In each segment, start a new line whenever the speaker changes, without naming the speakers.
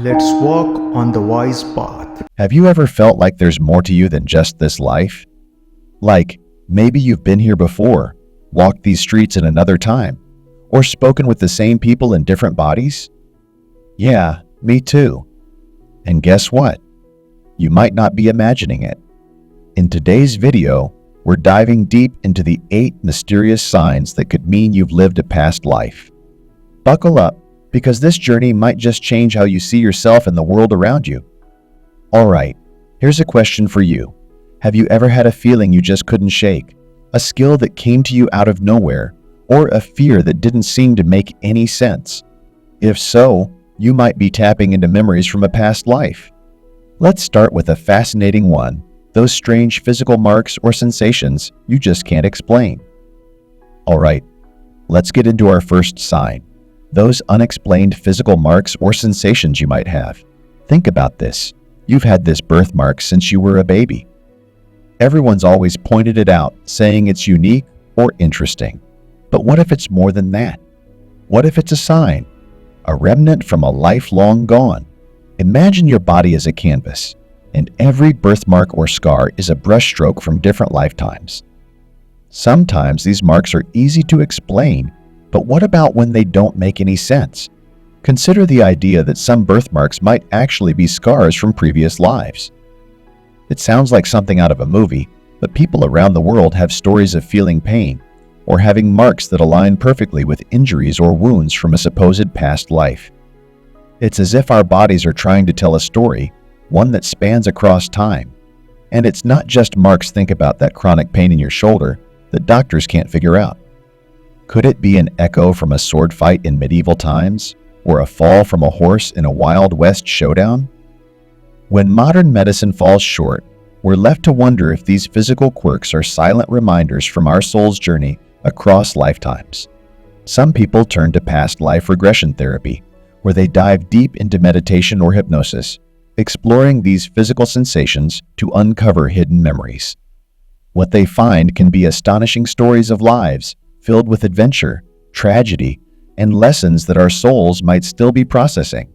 Let's walk on the wise path.
Have you ever felt like there's more to you than just this life? Like, maybe you've been here before, walked these streets in another time, or spoken with the same people in different bodies? Yeah, me too. And guess what? You might not be imagining it. In today's video, we're diving deep into the 8 mysterious signs that could mean you've lived a past life. Buckle up, because this journey might just change how you see yourself and the world around you. Alright, here's a question for you. Have you ever had a feeling you just couldn't shake? A skill that came to you out of nowhere, or a fear that didn't seem to make any sense? If so, you might be tapping into memories from a past life. Let's start with a fascinating one, those strange physical marks or sensations you just can't explain. Alright, let's get into our first sign. Those unexplained physical marks or sensations you might have. Think about this. You've had this birthmark since you were a baby. Everyone's always pointed it out, saying it's unique or interesting. But what if it's more than that? What if it's a sign? A remnant from a life long gone? Imagine your body as a canvas, and every birthmark or scar is a brushstroke from different lifetimes. Sometimes these marks are easy to explain, but what about when they don't make any sense? Consider the idea that some birthmarks might actually be scars from previous lives. It sounds like something out of a movie, but people around the world have stories of feeling pain or having marks that align perfectly with injuries or wounds from a supposed past life. It's as if our bodies are trying to tell a story, one that spans across time. And it's not just marks. Think about that chronic pain in your shoulder that doctors can't figure out. Could it be an echo from a sword fight in medieval times, or a fall from a horse in a Wild West showdown? When modern medicine falls short, we're left to wonder if these physical quirks are silent reminders from our soul's journey across lifetimes. Some people turn to past life regression therapy, where they dive deep into meditation or hypnosis, exploring these physical sensations to uncover hidden memories. What they find can be astonishing stories of lives filled with adventure, tragedy, and lessons that our souls might still be processing.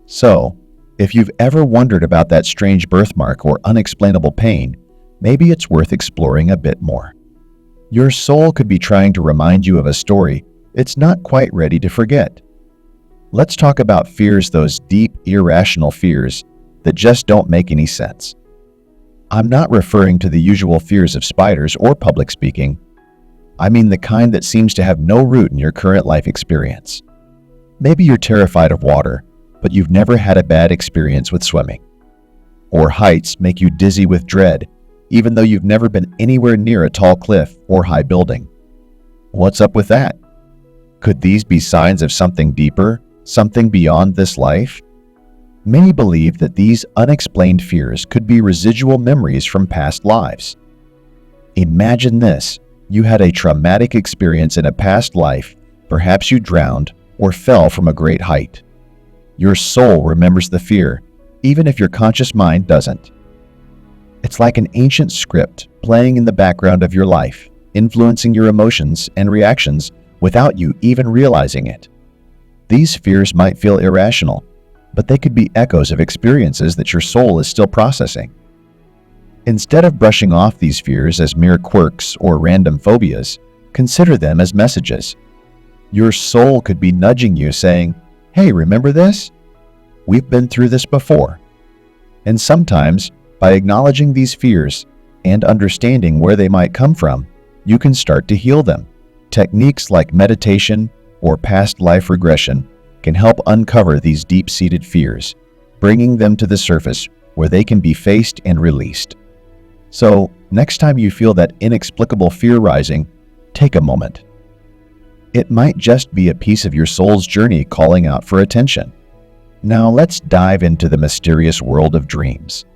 So, if you've ever wondered about that strange birthmark or unexplainable pain, maybe it's worth exploring a bit more. Your soul could be trying to remind you of a story it's not quite ready to forget. Let's talk about fears, those deep, irrational fears that just don't make any sense. I'm not referring to the usual fears of spiders or public speaking. I mean the kind that seems to have no root in your current life experience. Maybe you're terrified of water, but you've never had a bad experience with swimming. Or heights make you dizzy with dread, even though you've never been anywhere near a tall cliff or high building. What's up with that? Could these be signs of something deeper, something beyond this life? Many believe that these unexplained fears could be residual memories from past lives. Imagine this. You had a traumatic experience in a past life. Perhaps you drowned or fell from a great height. Your soul remembers the fear, even if your conscious mind doesn't. It's like an ancient script playing in the background of your life, influencing your emotions and reactions without you even realizing it. These fears might feel irrational, but they could be echoes of experiences that your soul is still processing. Instead of brushing off these fears as mere quirks or random phobias, consider them as messages. Your soul could be nudging you, saying, "Hey, remember this? We've been through this before." And sometimes, by acknowledging these fears and understanding where they might come from, you can start to heal them. Techniques like meditation or past life regression can help uncover these deep-seated fears, bringing them to the surface where they can be faced and released. So, next time you feel that inexplicable fear rising, take a moment. It might just be a piece of your soul's journey calling out for attention. Now let's dive into the mysterious world of dreams.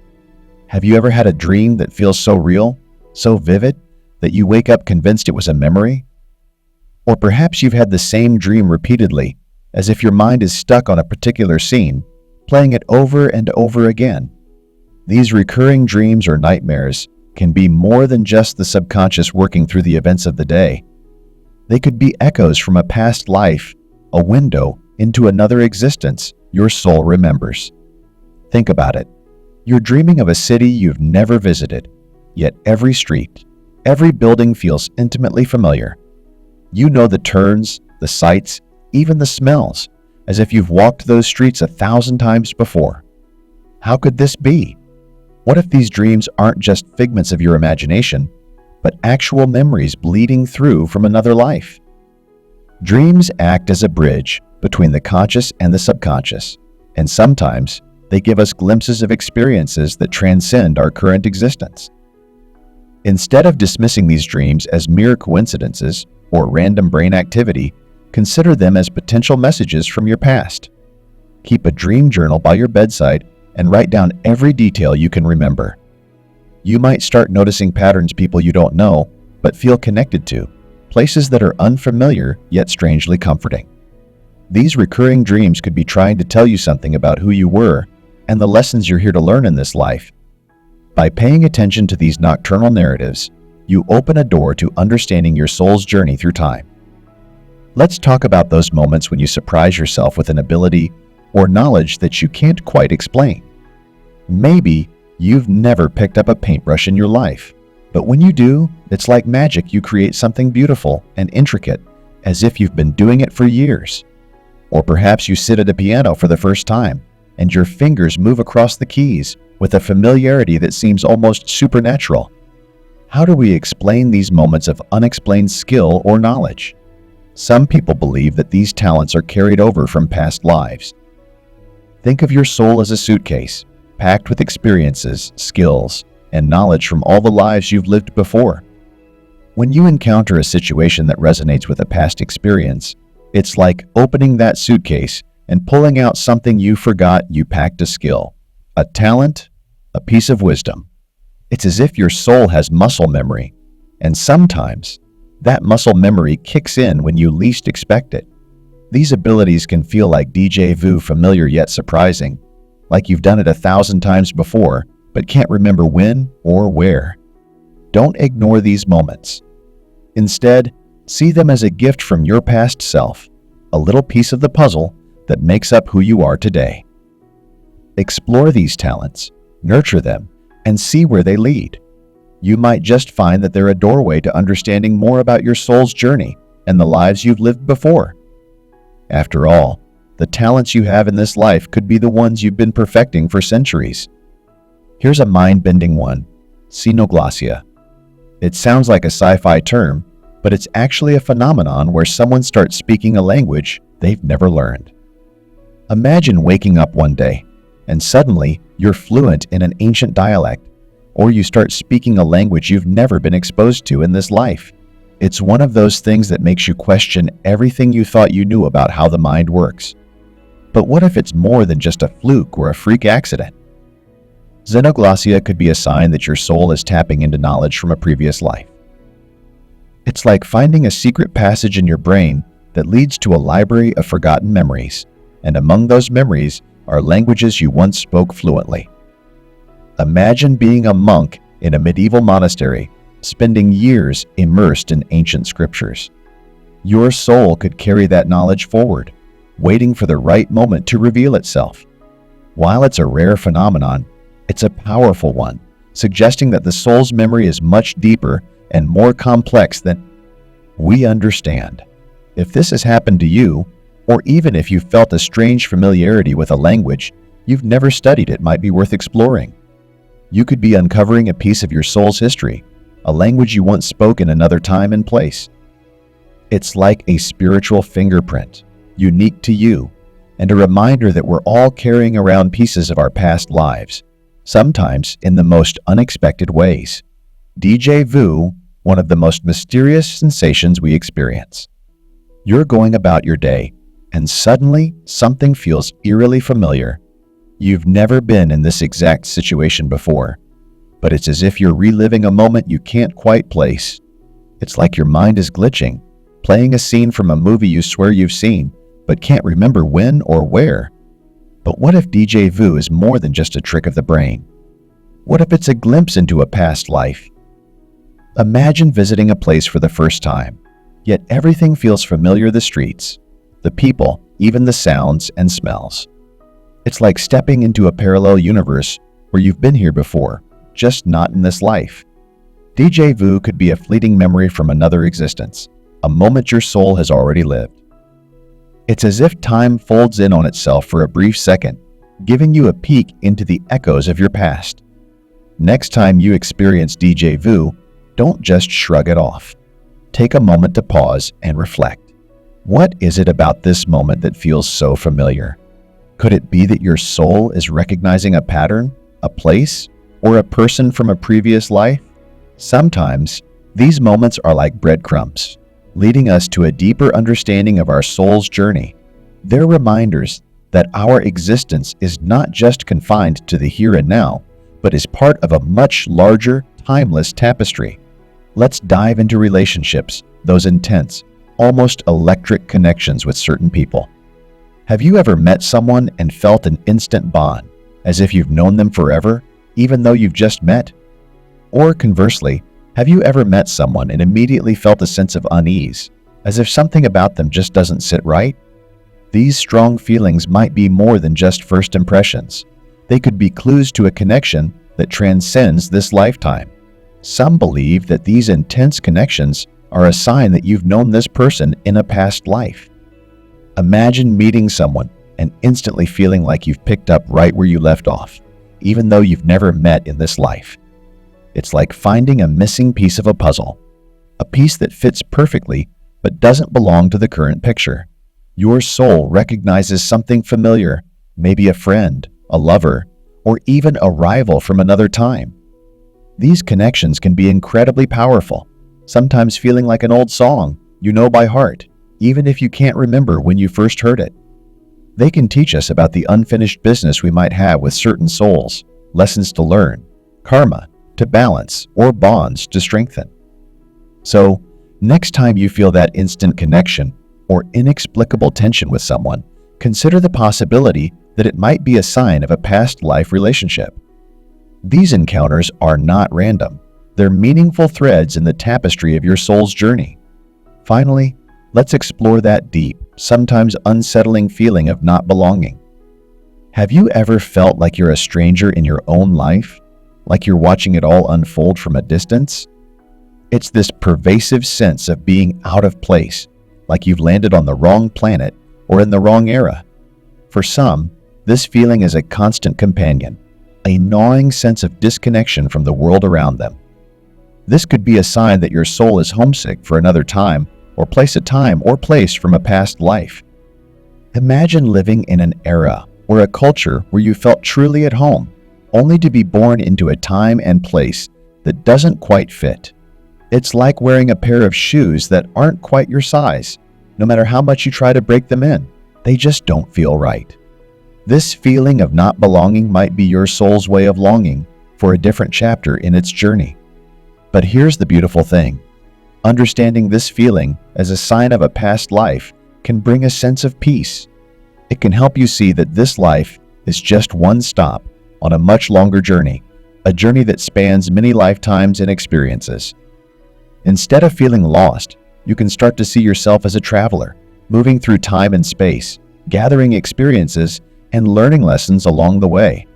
Have you ever had a dream that feels so real, so vivid, that you wake up convinced it was a memory? Or perhaps you've had the same dream repeatedly, as if your mind is stuck on a particular scene, playing it over and over again. These recurring dreams or nightmares can be more than just the subconscious working through the events of the day. They could be echoes from a past life, a window into another existence, your soul remembers. Think about it. You're dreaming of a city you've never visited, yet every street, every building feels intimately familiar. You know the turns, the sights, even the smells, as if you've walked those streets 1,000 times before. How could this be? What if these dreams aren't just figments of your imagination, but actual memories bleeding through from another life? Dreams act as a bridge between the conscious and the subconscious, and sometimes they give us glimpses of experiences that transcend our current existence. Instead of dismissing these dreams as mere coincidences or random brain activity, consider them as potential messages from your past. Keep a dream journal by your bedside and write down every detail you can remember. You might start noticing patterns people you don't know, but feel connected to, places that are unfamiliar yet strangely comforting. These recurring dreams could be trying to tell you something about who you were and the lessons you're here to learn in this life. By paying attention to these nocturnal narratives, you open a door to understanding your soul's journey through time. Let's talk about those moments when you surprise yourself with an ability or knowledge that you can't quite explain. Maybe you've never picked up a paintbrush in your life, but when you do, it's like magic. You create something beautiful and intricate, as if you've been doing it for years. Or perhaps you sit at a piano for the first time, and your fingers move across the keys with a familiarity that seems almost supernatural. How do we explain these moments of unexplained skill or knowledge? Some people believe that these talents are carried over from past lives. Think of your soul as a suitcase, packed with experiences, skills, and knowledge from all the lives you've lived before. When you encounter a situation that resonates with a past experience, it's like opening that suitcase and pulling out something you forgot. You packed a skill, a talent, a piece of wisdom. It's as if your soul has muscle memory, and sometimes that muscle memory kicks in when you least expect it. These abilities can feel like déjà vu, familiar yet surprising, like you've done it 1,000 times before, but can't remember when or where. Don't ignore these moments. Instead, see them as a gift from your past self, a little piece of the puzzle that makes up who you are today. Explore these talents, nurture them, and see where they lead. You might just find that they're a doorway to understanding more about your soul's journey and the lives you've lived before. After all, the talents you have in this life could be the ones you've been perfecting for centuries. Here's a mind-bending one: Xenoglossia. It sounds like a sci-fi term, but it's actually a phenomenon where someone starts speaking a language they've never learned. Imagine waking up one day, and suddenly you're fluent in an ancient dialect, or you start speaking a language you've never been exposed to in this life. It's one of those things that makes you question everything you thought you knew about how the mind works. But what if it's more than just a fluke or a freak accident? Xenoglossia could be a sign that your soul is tapping into knowledge from a previous life. It's like finding a secret passage in your brain that leads to a library of forgotten memories, and among those memories are languages you once spoke fluently. Imagine being a monk in a medieval monastery, spending years immersed in ancient scriptures. Your soul could carry that knowledge forward, waiting for the right moment to reveal itself. While it's a rare phenomenon, it's a powerful one, suggesting that the soul's memory is much deeper and more complex than we understand. If this has happened to you, or even if you felt a strange familiarity with a language you've never studied, it might be worth exploring. You could be uncovering a piece of your soul's history, a language you once spoke in another time and place. It's like a spiritual fingerprint, unique to you, and a reminder that we're all carrying around pieces of our past lives, sometimes in the most unexpected ways. Déjà vu, one of the most mysterious sensations we experience. You're going about your day, and suddenly something feels eerily familiar. You've never been in this exact situation before, but it's as if you're reliving a moment you can't quite place. It's like your mind is glitching, playing a scene from a movie you swear you've seen, but can't remember when or where. But what if déjà vu is more than just a trick of the brain? What if it's a glimpse into a past life? Imagine visiting a place for the first time, yet everything feels familiar: the streets, the people, even the sounds and smells. It's like stepping into a parallel universe where you've been here before, just not in this life. Déjà vu could be a fleeting memory from another existence, a moment your soul has already lived. It's as if time folds in on itself for a brief second, giving you a peek into the echoes of your past. Next time you experience déjà vu, don't just shrug it off. Take a moment to pause and reflect. What is it about this moment that feels so familiar? Could it be that your soul is recognizing a pattern, a place, or a person from a previous life? Sometimes, these moments are like breadcrumbs, leading us to a deeper understanding of our soul's journey. They're reminders that our existence is not just confined to the here and now, but is part of a much larger, timeless tapestry. Let's dive into relationships, those intense, almost electric connections with certain people. Have you ever met someone and felt an instant bond, as if you've known them forever, even though you've just met? Or conversely, have you ever met someone and immediately felt a sense of unease, as if something about them just doesn't sit right? These strong feelings might be more than just first impressions. They could be clues to a connection that transcends this lifetime. Some believe that these intense connections are a sign that you've known this person in a past life. Imagine meeting someone and instantly feeling like you've picked up right where you left off, even though you've never met in this life. It's like finding a missing piece of a puzzle, a piece that fits perfectly but doesn't belong to the current picture. Your soul recognizes something familiar, maybe a friend, a lover, or even a rival from another time. These connections can be incredibly powerful, sometimes feeling like an old song you know by heart, even if you can't remember when you first heard it. They can teach us about the unfinished business we might have with certain souls, lessons to learn, karma to balance, or bonds to strengthen. So, next time you feel that instant connection or inexplicable tension with someone, consider the possibility that it might be a sign of a past life relationship. These encounters are not random. They're meaningful threads in the tapestry of your soul's journey. Finally, let's explore that deep, sometimes unsettling feeling of not belonging. Have you ever felt like you're a stranger in your own life? Like you're watching it all unfold from a distance? It's this pervasive sense of being out of place, like you've landed on the wrong planet or in the wrong era. For some, this feeling is a constant companion, a gnawing sense of disconnection from the world around them. This could be a sign that your soul is homesick for another time or place from a past life. Imagine living in an era or a culture where you felt truly at home, only to be born into a time and place that doesn't quite fit. It's like wearing a pair of shoes that aren't quite your size. No matter how much you try to break them in, they just don't feel right. This feeling of not belonging might be your soul's way of longing for a different chapter in its journey. But here's the beautiful thing. Understanding this feeling as a sign of a past life can bring a sense of peace. It can help you see that this life is just one stop on a much longer journey, a journey that spans many lifetimes and experiences. Instead of feeling lost, you can start to see yourself as a traveler, moving through time and space, gathering experiences, and learning lessons along the way.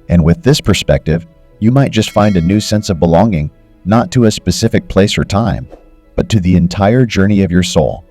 And with this perspective, you might just find a new sense of belonging, not to a specific place or time, but to the entire journey of your soul.